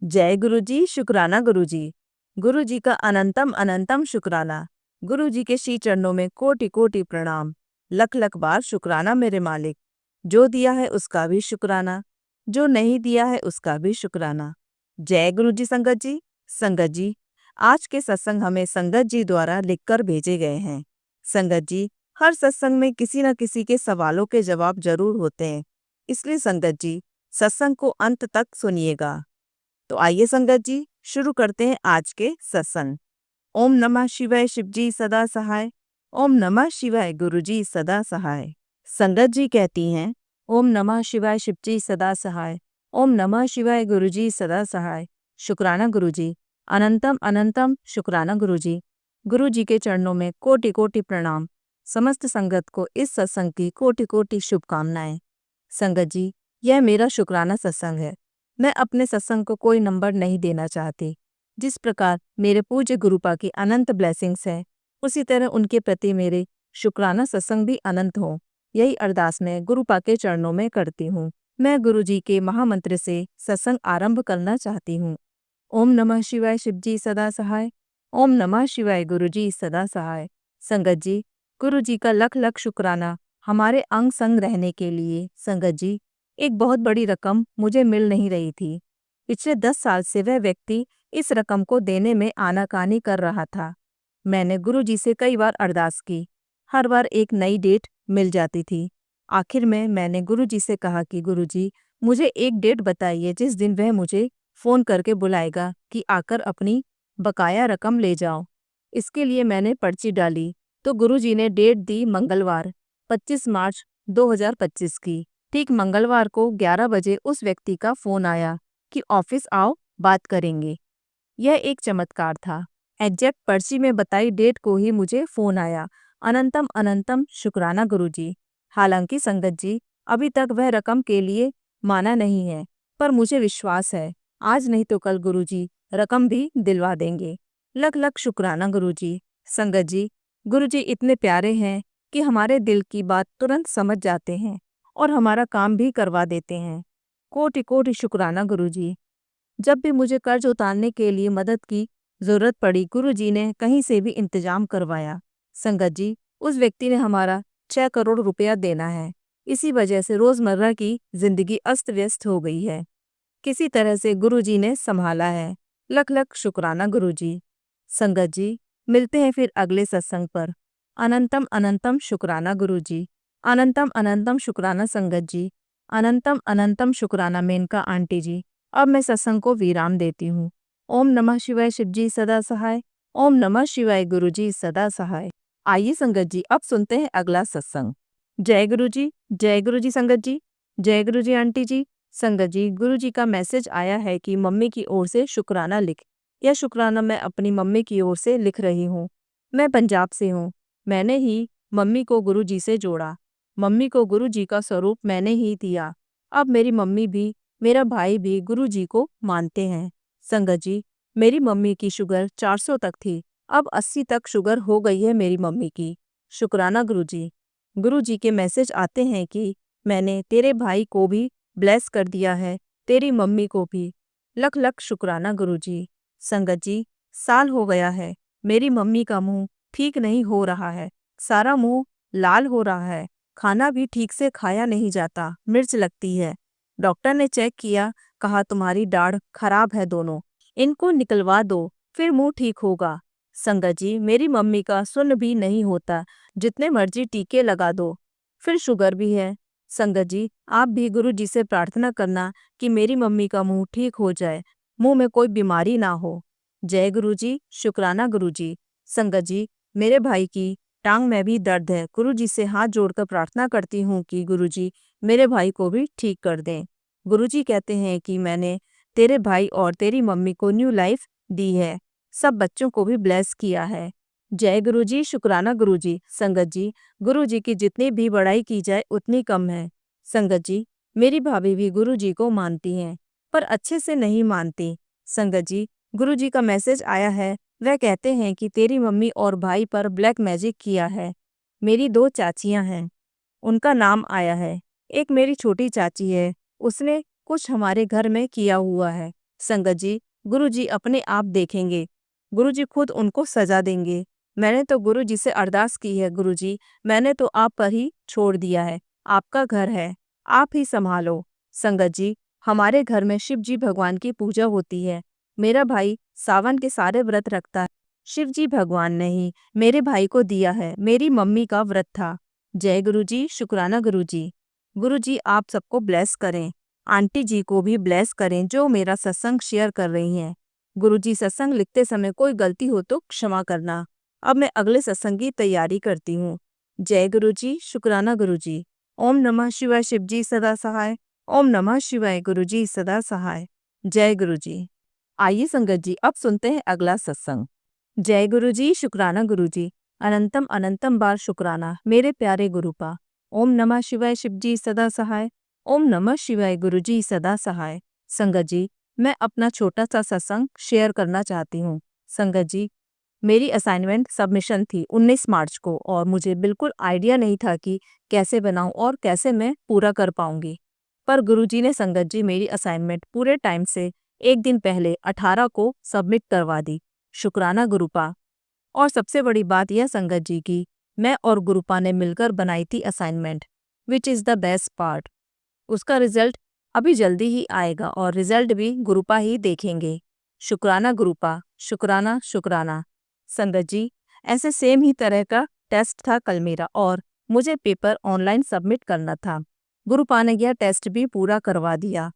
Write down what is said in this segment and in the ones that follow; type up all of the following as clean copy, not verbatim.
जय गुरु जी, शुक्राना गुरु जी। गुरु जी का अनंतम अनंतम शुक्राना। गुरु जी के श्री चरणों में कोटि कोटि प्रणाम। लख लख बार शुक्राना मेरे मालिक। जो दिया है उसका भी शुक्राना, जो नहीं दिया है उसका भी शुक्राना। जय गुरु जी। संगत जी, संगत जी, आज के सत्संग हमें संगत जी द्वारा लिखकर भेजे गए हैं। संगत जी, हर सत्संग में किसी न किसी के सवालों के जवाब जरूर होते हैं, इसलिए संगत जी सत्संग को अंत तक सुनिएगा। तो आइए संगत जी, शुरू करते हैं आज के सत्संग। ओम नमः शिवाय, शिव जी सदा सहाय। ओम नमः शिवाय, गुरु जी सदा सहाय। संगत जी कहती हैं, ओम नमः शिवाय, शिव जी सदा सहाय। ओम नमः शिवाय, गुरु जी सदा सहाय। शुक्राना गुरु जी, अनंतम अनंतम शुक्राना गुरु जी। गुरु जी के चरणों में कोटि कोटि प्रणाम। समस्त संगत को इस सत्संग की कोटि कोटि शुभकामनाएं। संगत जी, यह मेरा शुक्राना सत्संग है। मैं अपने सत्संग को कोई नंबर नहीं देना चाहती। जिस प्रकार मेरे पूज्य गुरुपा की अनंत ब्लेसिंग्स है, उसी तरह उनके प्रति मेरे शुक्राना सत्संग भी अनंत हो। यही अरदास मैं गुरुपा के चरणों में करती हूँ। मैं गुरु जी के महामंत्र से सत्संग आरंभ करना चाहती हूँ। ओम नमः शिवाय, शिव जी सदा सहाय। ओम नमः शिवाय, गुरु जी सदा सहाय। संगत जी, गुरु जी का लख लख शुक्राना हमारे अंग संग रहने के लिए। संगत जी, एक बहुत बड़ी रकम मुझे मिल नहीं रही थी। पिछले 10 साल से वह व्यक्ति इस रकम को देने में आनाकानी कर रहा था। मैंने गुरु जी से कई बार अरदास की, हर बार एक नई डेट मिल जाती थी। आखिर में मैंने गुरु जी से कहा कि गुरु जी, मुझे एक डेट बताइए जिस दिन वह मुझे फ़ोन करके बुलाएगा कि आकर अपनी बकाया रकम ले जाओ। इसके लिए मैंने पर्ची डाली तो गुरु जी ने डेट दी मंगलवार 25 मार्च 2025 की। ठीक मंगलवार को 11 बजे उस व्यक्ति का फ़ोन आया कि ऑफिस आओ, बात करेंगे। यह एक चमत्कार था। एग्जैक्ट पर्ची में बताई डेट को ही मुझे फ़ोन आया। अनंतम अनंतम शुक्राना गुरु जी। हालांकि संगत जी, अभी तक वह रकम के लिए माना नहीं है, पर मुझे विश्वास है आज नहीं तो कल गुरु जी रकम भी दिलवा देंगे। लख लख शुक्राना गुरु जी। संगत जी, गुरु जी इतने प्यारे हैं कि हमारे दिल की बात तुरंत समझ जाते हैं और हमारा काम भी करवा देते हैं। कोटि कोटि शुक्राना गुरु जी। जब भी मुझे कर्ज उतारने के लिए मदद की जरूरत पड़ी, गुरु जी ने कहीं से भी इंतजाम करवाया। संगत जी, उस व्यक्ति ने हमारा 6 करोड़ रुपया देना है। इसी वजह से रोजमर्रा की जिंदगी अस्त व्यस्त हो गई है। किसी तरह से गुरु जी ने संभाला है। लख लख शुक्राना गुरु जी। संगत जी, मिलते हैं फिर अगले सत्संग पर। अनंतम अनंतम शुक्राना गुरु जी। अनंतम अनंतम शुक्राना संगत जी। अनंतम अनंतम शुक्राना मेनका आंटी जी। अब मैं सत्संग को विराम देती हूँ। ओम नमः शिवाय, शिव जी सदा सहाय। ओम नमः शिवाय, गुरु जी सदा सहाय। आइए संगत जी, अब सुनते हैं अगला सत्संग। जय गुरु जी, जय गुरु जी। संगत जी, जय गुरु जी आंटी जी। संगत जी, गुरु जी का मैसेज आया है कि मम्मी की ओर से शुक्राना लिख। यह शुक्राना मैं अपनी मम्मी की ओर से लिख रही हूँ। मैं पंजाब से हूँ। मैंने ही मम्मी को गुरु जी से जोड़ा। मम्मी को गुरु जी का स्वरूप मैंने ही दिया। अब मेरी मम्मी भी, मेरा भाई भी गुरु जी को मानते हैं। संगत जी, मेरी मम्मी की शुगर 400 तक थी, अब 80 तक शुगर हो गई है मेरी मम्मी की। शुक्राना गुरु जी। गुरु जी के मैसेज आते हैं कि मैंने तेरे भाई को भी ब्लेस कर दिया है, तेरी मम्मी को भी। लख लख शुक्राना गुरु जी। संगत जी, साल हो गया है, मेरी मम्मी का मुंह ठीक नहीं हो रहा है, सारा मुंह लाल हो रहा है, खाना भी ठीक से खाया नहीं जाता, मिर्च लगती है। डॉक्टर ने चेक किया, कहा तुम्हारी दाढ़ खराब है दोनों, इनको निकलवा दो फिर मुंह ठीक होगा। संगत जी, मेरी मम्मी का सुन्न भी नहीं होता, जितने मर्जी टीके लगा दो, फिर शुगर भी है। संगत जी, आप भी गुरु जी से प्रार्थना करना कि मेरी मम्मी का मुंह ठीक हो जाए, मुंह में कोई बीमारी ना हो। जय गुरु जी, शुक्राना गुरु जी। संगत जी, मेरे भाई की टांग में भी दर्द है। गुरु जी से हाथ जोड़कर प्रार्थना करती हूँ कि गुरु जी मेरे भाई को भी ठीक कर दें। गुरु जी कहते हैं कि मैंने तेरे भाई और तेरी मम्मी को न्यू लाइफ दी है, सब बच्चों को भी ब्लेस किया है। जय गुरु जी, शुक्राना गुरु जी। संगत जी, गुरु जी की जितनी भी बड़ाई की जाए उतनी कम है। संगत जी, मेरी भाभी भी गुरु जी को मानती हैं, पर अच्छे से नहीं मानती। संगत जी, गुरु जी का मैसेज आया है, वह कहते हैं कि तेरी मम्मी और भाई पर ब्लैक मैजिक किया है। मेरी 2 चाचियां हैं, उनका नाम आया है। एक मेरी छोटी चाची है, उसने कुछ हमारे घर में किया हुआ है। संगत जी, गुरुजी अपने आप देखेंगे। गुरुजी खुद उनको सजा देंगे। मैंने तो गुरुजी से अरदास की है गुरुजी, मैंने तो आप पर ही छोड़ दिया है। आपका घर है, आप ही संभालो। संगत जी, हमारे घर में शिव जी भगवान की पूजा होती है। मेरा भाई सावन के सारे व्रत रखता है। शिव जी भगवान ने ही मेरे भाई को दिया है, मेरी मम्मी का व्रत था। जय गुरुजी, शुक्राना गुरुजी। गुरुजी आप सबको ब्लेस करें। आंटी जी को भी ब्लेस करें जो मेरा सत्संग शेयर कर रही हैं। गुरुजी, सत्संग लिखते समय कोई गलती हो तो क्षमा करना। अब मैं अगले सत्संग की तैयारी करती हूँ। जय गुरुजी, शुक्राना गुरुजी। ओम नमः शिवाय, शिवजी सदा सहाय। ओम नमः शिवाय, गुरुजी सदा सहाय। जय गुरुजी। आइए संगत जी, अब सुनते हैं अगला सत्संग। जय गुरुजी, शुक्राना गुरुजी। अनंतम अनंतम बार शुक्राना मेरे प्यारे गुरुपा। ओम नमः शिवाय, शिवजी सदा सहाय। ओम नमः शिवाय, गुरुजी सदा सहाय। संगत जी, मैं अपना छोटा सा सत्संग शेयर करना चाहती हूँ। संगत जी, मेरी असाइनमेंट सबमिशन थी 19 मार्च को और मुझे बिल्कुल आइडिया नहीं था कि कैसे बनाऊं और कैसे मैं पूरा कर पाऊंगी। पर गुरुजी ने संगत जी मेरी असाइनमेंट पूरे टाइम से एक दिन पहले 18 को सबमिट करवा दी। शुक्राना गुरुपा। और सबसे बड़ी बात यह संगत जी की मैं और गुरुपा ने मिलकर बनाई थी assignment, which is the best part. उसका रिजल्ट अभी जल्दी ही आएगा और रिजल्ट भी गुरुपा ही देखेंगे। शुक्राना गुरुपा, शुक्राना शुक्राना। संगत जी, ऐसे सेम ही तरह का टेस्ट था कल मेरा और मुझे पेपर ऑनलाइन सबमिट करना था। गुरुपा ने यह टेस्ट भी पूरा करवा दिया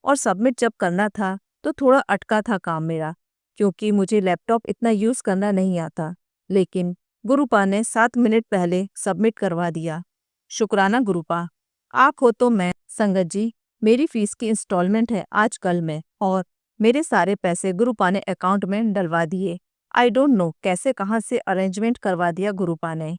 और सबमिट जब करना था तो थोड़ा अटका था काम मेरा, क्योंकि मुझे लैपटॉप इतना यूज़ करना नहीं आता। लेकिन गुरुपा ने 7 मिनट पहले सबमिट करवा दिया। शुक्राना गुरुपा। आप हो तो मैं। संगत जी, मेरी फीस की इंस्टॉलमेंट है आज कल में और मेरे सारे पैसे गुरुपा ने अकाउंट में डलवा दिए। आई डोंट नो कैसे कहाँ से अरेंजमेंट करवा दिया गुरुपा ने।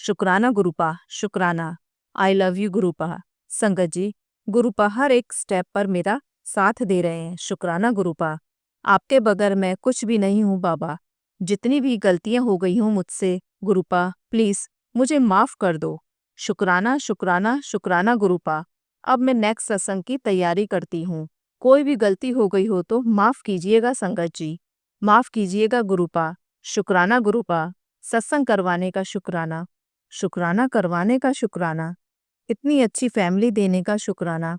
शुक्राना गुरुपा, शुक्राना। I love you गुरुपा। संगत जी, गुरुपा हर एक स्टेप पर मेरा साथ दे रहे हैं। शुक्राना गुरुपा। आपके बगैर मैं कुछ भी नहीं हूँ बाबा। जितनी भी गलतियाँ हो गई हूँ मुझसे गुरुपा, प्लीज़ मुझे माफ़ कर दो। शुक्राना शुक्राना शुक्राना गुरुपा। अब मैं नेक्स्ट सत्संग की तैयारी करती हूँ। कोई भी गलती हो गई हो तो माफ़ कीजिएगा संगत जी, माफ़ कीजिएगा गुरुपा। शुक्राना गुरुपा। सत्संग करवाने का शुक्राना, शुक्राना करवाने का शुक्राना। इतनी अच्छी फैमिली देने का शुक्राना,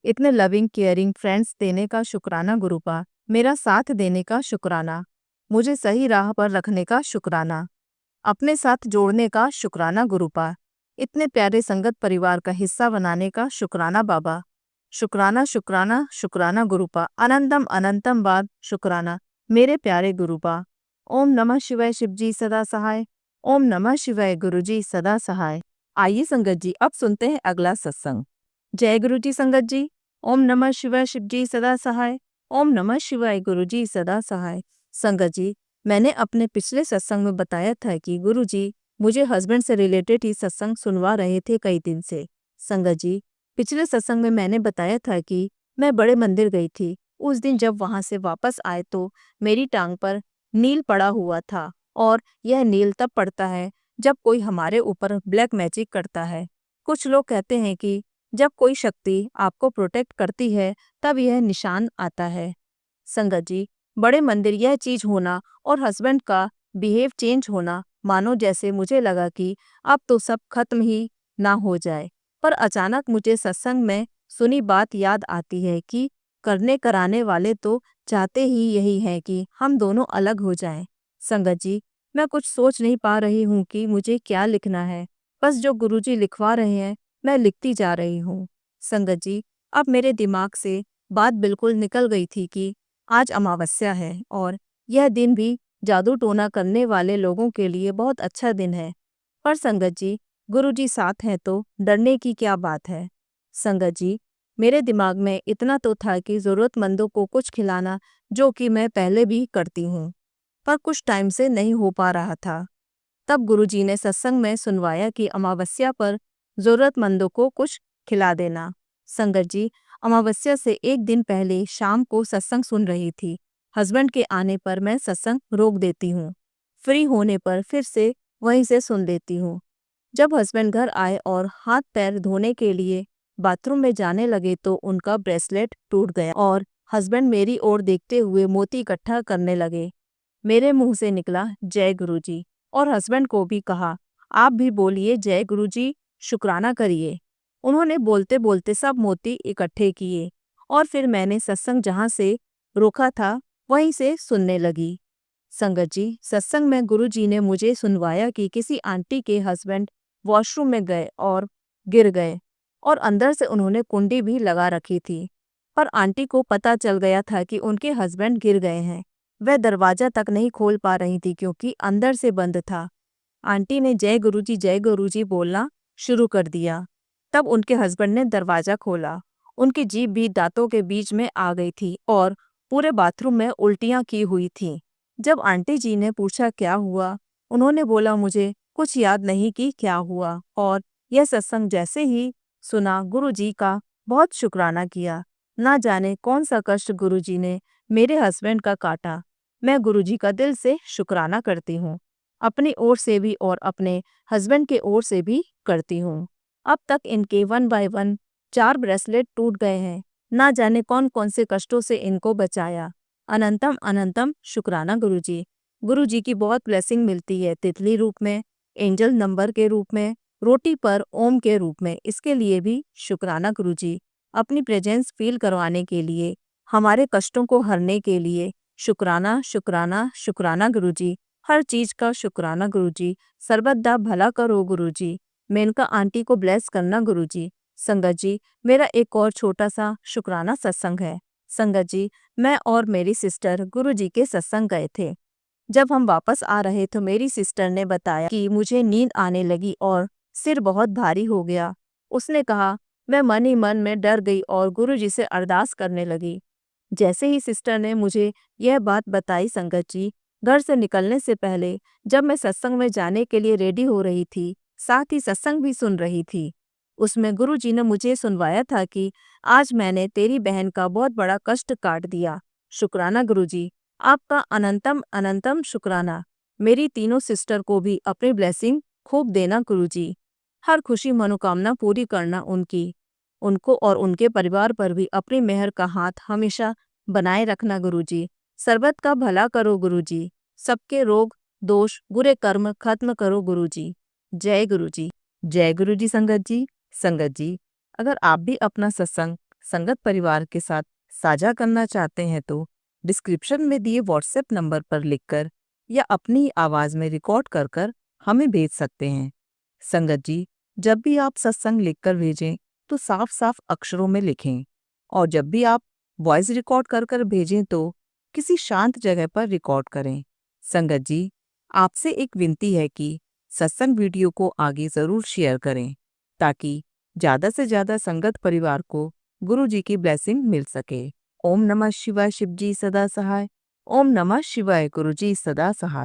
इतने लविंग केयरिंग फ्रेंड्स देने का शुक्राना गुरुपा। मेरा साथ देने का शुक्राना, मुझे सही राह पर रखने का शुक्राना, अपने साथ जोड़ने का शुक्राना गुरुपा। इतने प्यारे संगत परिवार का हिस्सा बनाने का शुक्राना बाबा। शुक्राना शुक्राना शुक्राना गुरुपा। अनंतम अनंतम बार शुक्राना मेरे प्यारे गुरुपा। ओम नमः शिवाय, शिवजी सदा सहाय। ओम नमः शिवाय, गुरुजी सदा सहाय। आइए संगत जी, अब सुनते हैं अगला सत्संग। जय गुरुजी संगत जी। ओम नमः शिवाय, शिवजी सदा सहाय। ओम नमः शिवाय, गुरुजी सदा सहाय। संगत जी, मैंने अपने पिछले सत्संग में बताया था कि गुरुजी मुझे हस्बैंड से रिलेटेड ही सत्संग सुनवा रहे थे कई दिन से। संगत जी, पिछले सत्संग में मैंने बताया था कि मैं बड़े मंदिर गई थी। उस दिन जब वहां से वापस आए तो मेरी टांग पर नील पड़ा हुआ था और यह नील तब पड़ता है जब कोई हमारे ऊपर ब्लैक मैजिक करता है। कुछ लोग कहते हैं कि जब कोई शक्ति आपको प्रोटेक्ट करती है तब यह निशान आता है। संगत जी, बड़े मंदिर यह चीज होना और हस्बैंड का बिहेव चेंज होना, मानो जैसे मुझे लगा कि अब तो सब खत्म ही ना हो जाए। पर अचानक मुझे सत्संग में सुनी बात याद आती है कि करने कराने वाले तो चाहते ही यही हैं कि हम दोनों अलग हो जाएं। संगत जी, मैं कुछ सोच नहीं पा रही हूँ कि मुझे क्या लिखना है। बस जो गुरुजी लिखवा रहे हैं मैं लिखती जा रही हूँ। संगत जी, अब मेरे दिमाग से बात बिल्कुल निकल गई थी कि आज अमावस्या है और यह दिन भी जादू टोना करने वाले लोगों के लिए बहुत अच्छा दिन है। पर संगत जी, गुरुजी साथ हैं तो डरने की क्या बात है। संगत जी, मेरे दिमाग में इतना तो था कि ज़रूरतमंदों को कुछ खिलाना, जो कि मैं पहले भी करती हूँ, पर कुछ टाइम से नहीं हो पा रहा था। तब गुरुजी ने सत्संग में सुनवाया कि अमावस्या पर ज़रूरतमंदों को कुछ खिला देना। संगत जी, अमावस्या से एक दिन पहले शाम को सत्संग सुन रही थी। हस्बैंड के आने पर मैं सत्संग रोक देती हूँ, फ्री होने पर फिर से वहीं से सुन लेती हूँ। जब हस्बैंड घर आए और हाथ पैर धोने के लिए बाथरूम में जाने लगे तो उनका ब्रेसलेट टूट गया और हस्बैंड मेरी ओर देखते हुए मोती इकट्ठा करने लगे। मेरे मुंह से निकला जय गुरुजी, और हस्बैंड को भी कहा आप भी बोलिए जय गुरुजी, शुक्राना करिए। उन्होंने बोलते बोलते सब मोती इकट्ठे किए और फिर मैंने सत्संग जहाँ से रोका था वहीं से सुनने लगी। संगत जी, सत्संग में गुरुजी ने मुझे सुनवाया कि किसी आंटी के हस्बैंड वॉशरूम में गए और गिर गए, और अंदर से उन्होंने कुंडी भी लगा रखी थी, पर आंटी को पता चल गया था कि उनके हस्बैंड गिर गए हैं। वह दरवाजा तक नहीं खोल पा रही थी क्योंकि अंदर से बंद था। आंटी ने जय गुरुजी बोलना शुरू कर दिया। तब उनके हस्बैंड ने दरवाजा खोला। उनकी जीभ भी दांतों के बीच में आ गई थी और पूरे बाथरूम में उल्टियां की हुई थी। जब आंटी जी ने पूछा क्या हुआ, उन्होंने बोला मुझे कुछ याद नहीं कि क्या हुआ, और यह सत्संग जैसे ही सुना गुरुजी का बहुत शुक्राना किया। ना जाने कौन सा कष्ट गुरुजी ने मेरे हस्बैंड का काटा। मैं गुरुजी का दिल से शुक्राना करती हूँ, अपनी ओर से भी और अपने हस्बैंड के ओर से भी करती हूँ। अब तक इनके 1 बाय 1 4 ब्रेसलेट टूट गए हैं। ना जाने कौन कौन से कष्टों से इनको बचाया। अनंतम अनंतम शुक्राना गुरुजी। गुरुजी की बहुत ब्लेसिंग मिलती है, तितली रूप में, एंजल नंबर के रूप में, रोटी पर ओम के रूप में। इसके लिए भी शुक्राना गुरुजी। अपनी प्रेजेंस फील करवाने के लिए, हमारे कष्टों को हरने के लिए शुक्राना शुक्राना शुक्राना गुरुजी। हर चीज का शुक्राना गुरुजी। सर्वदा भला करो गुरुजी। मेनका आंटी को ब्लेस करना गुरुजी। संगत जी, मेरा एक और छोटा सा शुक्राना सत्संग है। संगत जी, मैं और मेरी सिस्टर गुरुजी के सत्संग गए थे। जब हम वापस आ रहे तो मेरी सिस्टर ने बताया कि मुझे नींद आने लगी और सिर बहुत भारी हो गया। उसने कहा, मैं मन ही मन में डर गई और गुरुजी से अरदास करने लगी। जैसे ही सिस्टर ने मुझे यह बात बताई संगत जी, घर से निकलने से पहले जब मैं सत्संग में जाने के लिए रेडी हो रही थी, साथ ही सत्संग भी सुन रही थी, उसमें गुरुजी ने मुझे सुनवाया था कि आज मैंने तेरी बहन का बहुत बड़ा कष्ट काट दिया। शुक्राना गुरुजी, आपका अनंतम अनंतम शुक्राना। मेरी तीनों सिस्टर को भी अपनी ब्लेसिंग खूब देना गुरुजी। हर खुशी मनोकामना पूरी करना उनको और उनके परिवार पर भी अपनी मेहर का हाथ हमेशा बनाए रखना गुरुजी। सर्बत का भला करो गुरुजी। सबके रोग दोष बुरे कर्म खत्म करो गुरुजी। जय गुरुजी। जय गुरुजी। संगत जी, संगत जी, अगर आप भी अपना सत्संग संगत परिवार के साथ साझा करना चाहते हैं तो डिस्क्रिप्शन में दिए व्हाट्सएप नंबर पर लिखकर या अपनी आवाज में रिकॉर्ड कर हमें भेज सकते हैं। संगत जी, जब भी आप सत्संग लिखकर भेजें तो साफ साफ अक्षरों में लिखें, और जब भी आप वॉइस रिकॉर्ड कर भेजें तो किसी शांत जगह पर रिकॉर्ड करें। संगत जी, आपसे एक विनती है कि सत्संग वीडियो को आगे जरूर शेयर करें ताकि ज़्यादा से ज़्यादा संगत परिवार को गुरु जी की ब्लेसिंग मिल सके। ओम नमः शिवाय। शिव जी सदा सहाय। ओम नमः शिवाय। गुरु जी सदा सहाय।